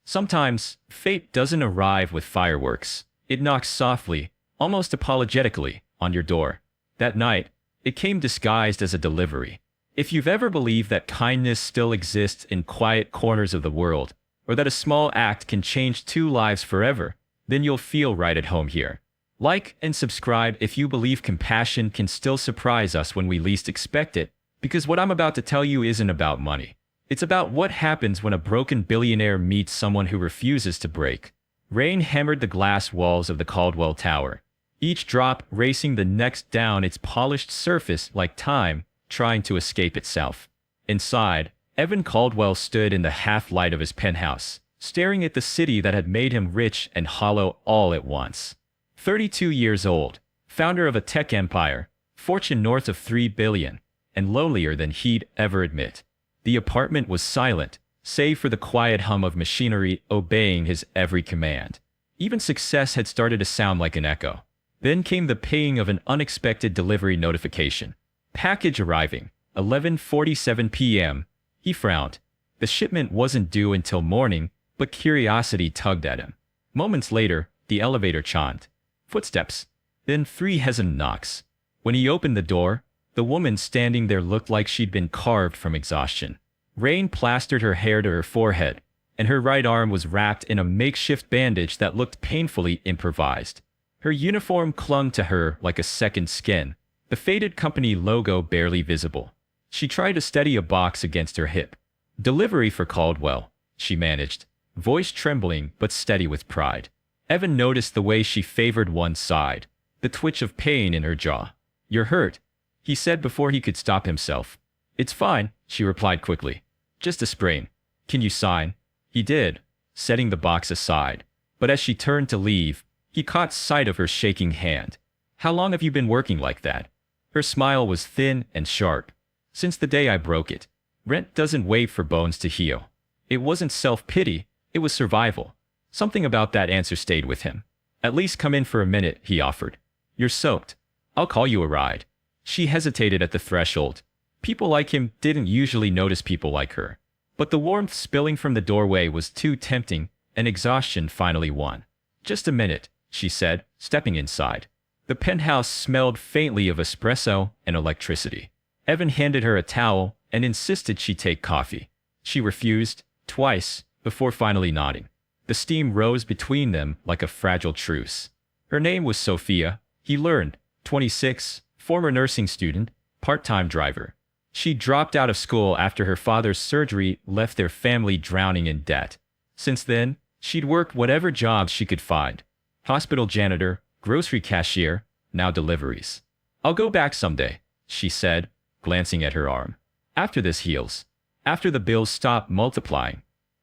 Sometimes, fate doesn't arrive with fireworks. It knocks softly, almost apologetically, on your door. That night, it came disguised as a delivery. If you've ever believed that kindness still exists in quiet corners of the world, or that a small act can change two lives forever, then you'll feel right at home here. Like and subscribe if you believe compassion can still surprise us when we least expect it, because what I'm about to tell you isn't about money. It's about what happens when a broken billionaire meets someone who refuses to break. Rain hammered the glass walls of the Caldwell Tower, each drop racing the next down its polished surface like time trying to escape itself. Inside, Evan Caldwell stood in the half-light of his penthouse, staring at the city that had made him rich and hollow all at once. 32 years old, founder of a tech empire, fortune north of $3 billion, and lonelier than he'd ever admit. The apartment was silent, save for the quiet hum of machinery obeying his every command. Even success had started to sound like an echo. Then came the ping of an unexpected delivery notification. Package arriving, 11:47 p.m. He frowned. The shipment wasn't due until morning, but curiosity tugged at him. Moments later, the elevator chimed. Footsteps. Then 3 hesitant knocks. When he opened the door, the woman standing there looked like she'd been carved from exhaustion. Rain plastered her hair to her forehead, and her right arm was wrapped in a makeshift bandage that looked painfully improvised. Her uniform clung to her like a second skin, the faded company logo barely visible. She tried to steady a box against her hip. Delivery for Caldwell, she managed, voice trembling but steady with pride. Evan noticed the way she favored one side, the twitch of pain in her jaw. You're hurt, he said before he could stop himself. It's fine, she replied quickly. Just a sprain. Can you sign? He did, setting the box aside. But as she turned to leave, he caught sight of her shaking hand. How long have you been working like that? Her smile was thin and sharp. Since the day I broke it. Rent doesn't wait for bones to heal. It wasn't self-pity, it was survival. Something about that answer stayed with him. At least come in for a minute, he offered. You're soaked. I'll call you a ride. She hesitated at the threshold. People like him didn't usually notice people like her. But the warmth spilling from the doorway was too tempting, and exhaustion finally won. Just a minute, she said, stepping inside. The penthouse smelled faintly of espresso and electricity. Evan handed her a towel and insisted she take coffee. She refused, twice, before finally nodding. The steam rose between them like a fragile truce. Her name was Sophia, he learned, 26, former nursing student, part-time driver. She dropped out of school after her father's surgery left their family drowning in debt. Since then, she'd worked whatever jobs she could find. Hospital janitor, grocery cashier, now deliveries. I'll go back someday, she said, glancing at her arm. After this heals. After the bills stop multiplying.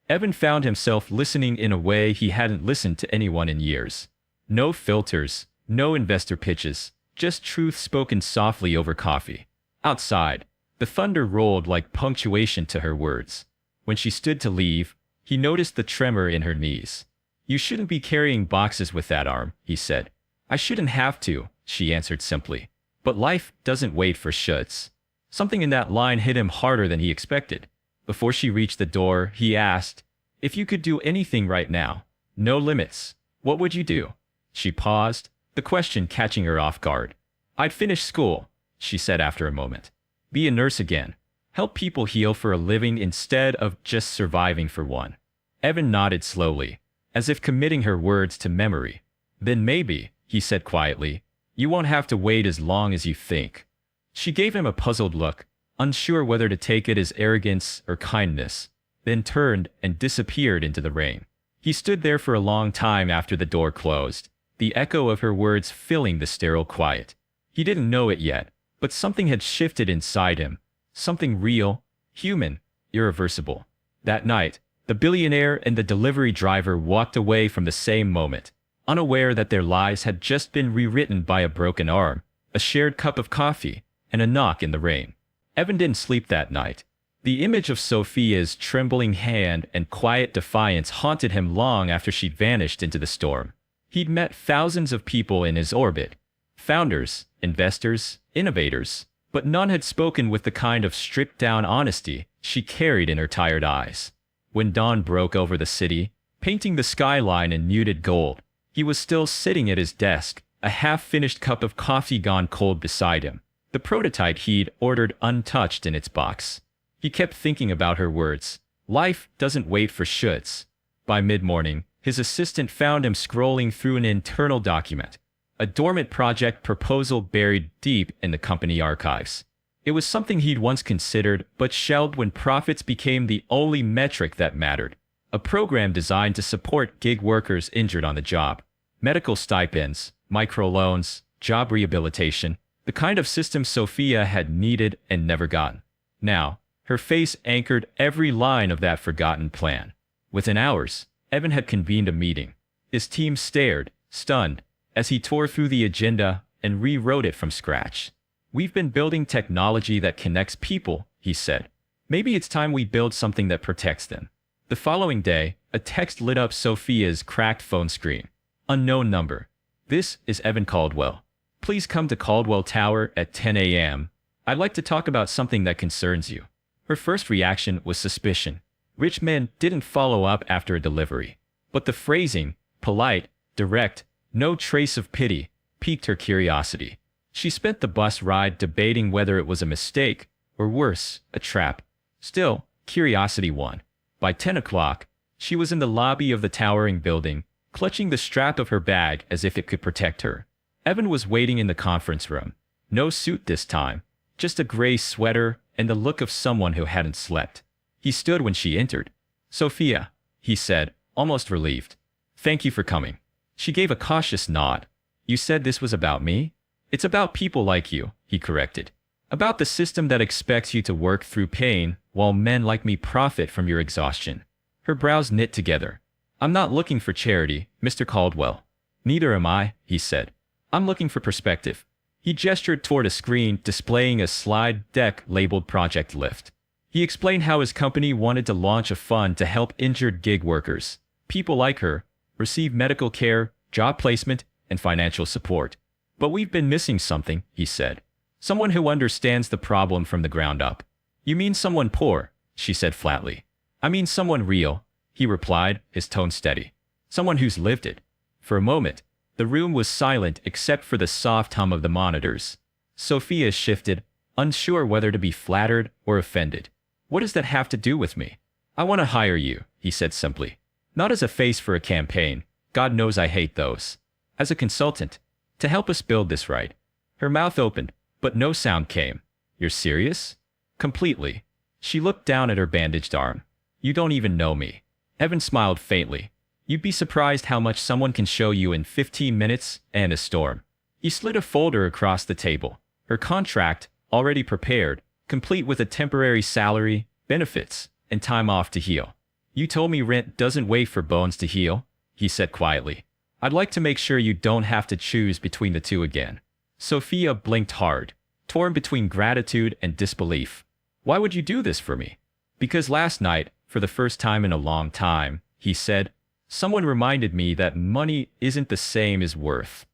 Evan found himself listening in a way he hadn't listened to anyone in years. No filters, no investor pitches, just truth spoken softly over coffee. Outside, the thunder rolled like punctuation to her words. When she stood to leave, he noticed the tremor in her knees. You shouldn't be carrying boxes with that arm, he said. I shouldn't have to, she answered simply. But life doesn't wait for shoulds. Something in that line hit him harder than he expected. Before she reached the door, he asked, if you could do anything right now, no limits, what would you do? She paused, the question catching her off guard. I'd finish school, she said after a moment. Be a nurse again. Help people heal for a living instead of just surviving for one. Evan nodded slowly, as if committing her words to memory. Then maybe, he said quietly, you won't have to wait as long as you think. She gave him a puzzled look, unsure whether to take it as arrogance or kindness, then turned and disappeared into the rain. He stood there for a long time after the door closed, the echo of her words filling the sterile quiet. He didn't know it yet, but something had shifted inside him, something real, human, irreversible. That night, the billionaire and the delivery driver walked away from the same moment, unaware that their lives had just been rewritten by a broken arm, a shared cup of coffee, and a knock in the rain. Evan didn't sleep that night. The image of Sophia's trembling hand and quiet defiance haunted him long after she'd vanished into the storm. He'd met thousands of people in his orbit, founders, investors, innovators, but none had spoken with the kind of stripped-down honesty she carried in her tired eyes. When dawn broke over the city, painting the skyline in muted gold. He was still sitting at his desk, a half-finished cup of coffee gone cold beside him, the prototype he'd ordered untouched in its box. He kept thinking about her words. Life doesn't wait for shoulds. By mid-morning, his assistant found him scrolling through an internal document, a dormant project proposal buried deep in the company archives. It was something he'd once considered but shelved when profits became the only metric that mattered. A program designed to support gig workers injured on the job. Medical stipends, microloans, job rehabilitation, the kind of system Sophia had needed and never gotten. Now, her face anchored every line of that forgotten plan. Within hours, Evan had convened a meeting. His team stared, stunned, as he tore through the agenda and rewrote it from scratch. "We've been building technology that connects people," he said. "Maybe it's time we build something that protects them." The following day, a text lit up Sophia's cracked phone screen. Unknown number. "This is Evan Caldwell. Please come to Caldwell Tower at 10 a.m. I'd like to talk about something that concerns you." Her first reaction was suspicion. Rich men didn't follow up after a delivery. But the phrasing, polite, direct, no trace of pity, piqued her curiosity. She spent the bus ride debating whether it was a mistake, or worse, a trap. Still, curiosity won. By 10 o'clock, she was in the lobby of the towering building, clutching the strap of her bag as if it could protect her. Evan was waiting in the conference room. No suit this time, just a gray sweater and the look of someone who hadn't slept. He stood when she entered. "Sophia," he said, almost relieved. "Thank you for coming." She gave a cautious nod. "You said this was about me?" "It's about people like you," he corrected. "About the system that expects you to work through pain while men like me profit from your exhaustion." Her brows knit together. "I'm not looking for charity, Mr. Caldwell." "Neither am I," he said. "I'm looking for perspective." He gestured toward a screen displaying a slide deck labeled Project Lift. He explained how his company wanted to launch a fund to help injured gig workers, people like her, receive medical care, job placement, and financial support. "But we've been missing something," he said. "Someone who understands the problem from the ground up." "You mean someone poor?" she said flatly. "I mean someone real," he replied, his tone steady. "Someone who's lived it." For a moment, the room was silent except for the soft hum of the monitors. Sophia shifted, unsure whether to be flattered or offended. "What does that have to do with me?" "I want to hire you," he said simply. "Not as a face for a campaign. God knows I hate those. As a consultant. To help us build this right." Her mouth opened, but no sound came. "You're serious?" "Completely." She looked down at her bandaged arm. "You don't even know me." Evan smiled faintly. "You'd be surprised how much someone can show you in 15 minutes and a storm." He slid a folder across the table. Her contract, already prepared, complete with a temporary salary, benefits, and time off to heal. "You told me rent doesn't wait for bones to heal," he said quietly. "I'd like to make sure you don't have to choose between the two again." Sophia blinked hard, torn between gratitude and disbelief. "Why would you do this for me?" "Because last night, for the first time in a long time," he said, "someone reminded me that money isn't the same as worth."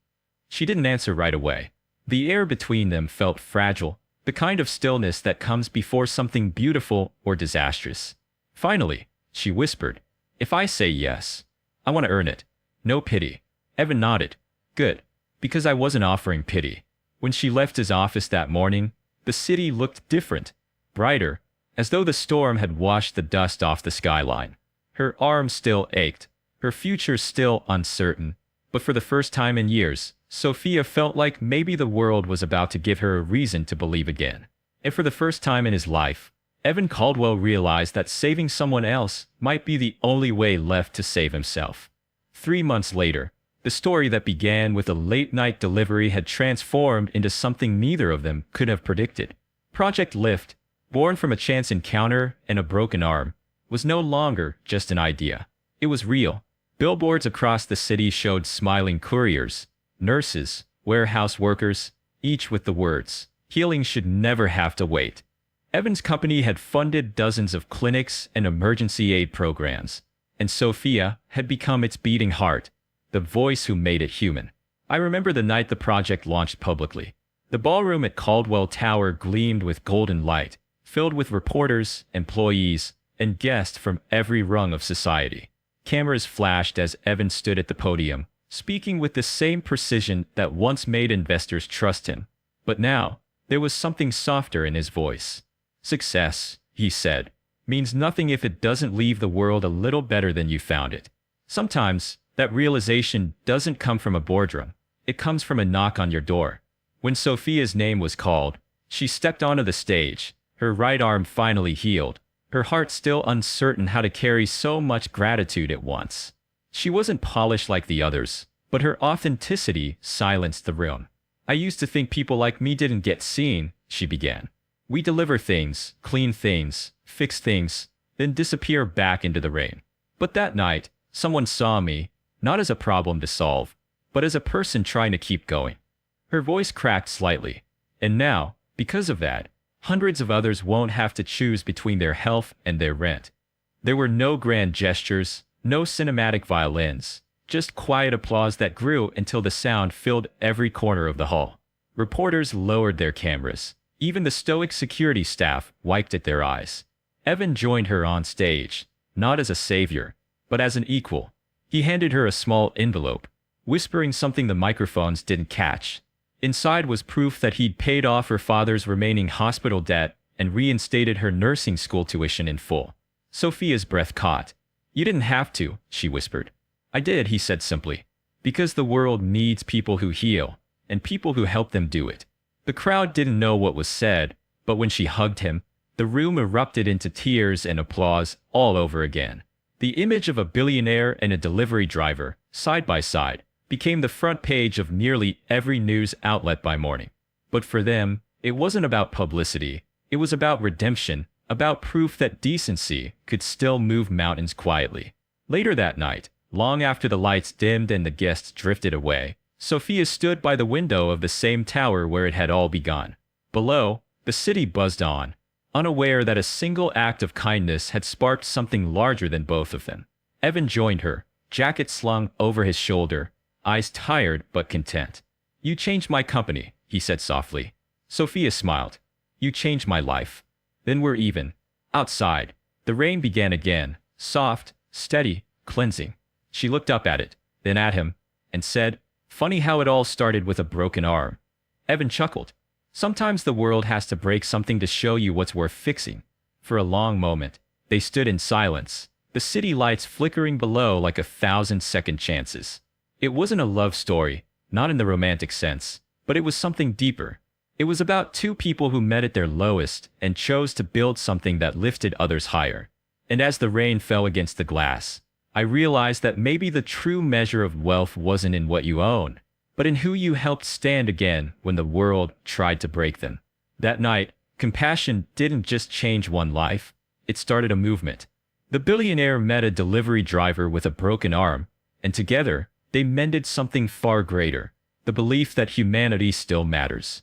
She didn't answer right away. The air between them felt fragile, the kind of stillness that comes before something beautiful or disastrous. Finally, she whispered, "If I say yes, I want to earn it. No pity." Evan nodded. "Good. Because I wasn't offering pity." When she left his office that morning, the city looked different, brighter, as though the storm had washed the dust off the skyline. Her arm still ached, her future still uncertain, but for the first time in years, Sophia felt like maybe the world was about to give her a reason to believe again. And for the first time in his life, Evan Caldwell realized that saving someone else might be the only way left to save himself. 3 months later, the story that began with a late-night delivery had transformed into something neither of them could have predicted. Project Lift, born from a chance encounter and a broken arm, was no longer just an idea. It was real. Billboards across the city showed smiling couriers, nurses, warehouse workers, each with the words, "Healing should never have to wait." Evan's company had funded dozens of clinics and emergency aid programs, and Sophia had become its beating heart, the voice who made it human. I remember the night the project launched publicly. The ballroom at Caldwell Tower gleamed with golden light, filled with reporters, employees, and guests from every rung of society. Cameras flashed as Evan stood at the podium, speaking with the same precision that once made investors trust him. But now, there was something softer in his voice. Success, he said, means nothing if it doesn't leave the world a little better than you found it. Sometimes, that realization doesn't come from a boardroom. It comes from a knock on your door. When Sophia's name was called, she stepped onto the stage, her right arm finally healed, her heart still uncertain how to carry so much gratitude at once. She wasn't polished like the others, but her authenticity silenced the room. I used to think people like me didn't get seen, she began. We deliver things, clean things, fix things, then disappear back into the rain. But that night, someone saw me, not as a problem to solve, but as a person trying to keep going. Her voice cracked slightly. And now, because of that, hundreds of others won't have to choose between their health and their rent. There were no grand gestures, no cinematic violins, just quiet applause that grew until the sound filled every corner of the hall. Reporters lowered their cameras. Even the stoic security staff wiped at their eyes. Evan joined her on stage, not as a savior, but as an equal. He handed her a small envelope, whispering something the microphones didn't catch. Inside was proof that he'd paid off her father's remaining hospital debt and reinstated her nursing school tuition in full. Sophia's breath caught. You didn't have to, she whispered. I did, he said simply. Because the world needs people who heal, and people who help them do it. The crowd didn't know what was said, but when she hugged him, the room erupted into tears and applause all over again. The image of a billionaire and a delivery driver, side by side, became the front page of nearly every news outlet by morning. But for them, it wasn't about publicity. It was about redemption, about proof that decency could still move mountains quietly. Later that night, long after the lights dimmed and the guests drifted away, Sophia stood by the window of the same tower where it had all begun. Below, the city buzzed on, unaware that a single act of kindness had sparked something larger than both of them. Evan joined her, jacket slung over his shoulder, eyes tired but content. You changed my company, he said softly. Sophia smiled. You changed my life. Then we're even. Outside, the rain began again, soft, steady, cleansing. She looked up at it, then at him, and said, Funny how it all started with a broken arm. Evan chuckled. Sometimes the world has to break something to show you what's worth fixing. For a long moment, they stood in silence, the city lights flickering below like 1,000 second chances. It wasn't a love story, not in the romantic sense, but it was something deeper. It was about two people who met at their lowest and chose to build something that lifted others higher. And as the rain fell against the glass, I realized that maybe the true measure of wealth wasn't in what you own, but in who you helped stand again when the world tried to break them. That night, compassion didn't just change one life, it started a movement. The billionaire met a delivery driver with a broken arm, and together, they mended something far greater, the belief that humanity still matters.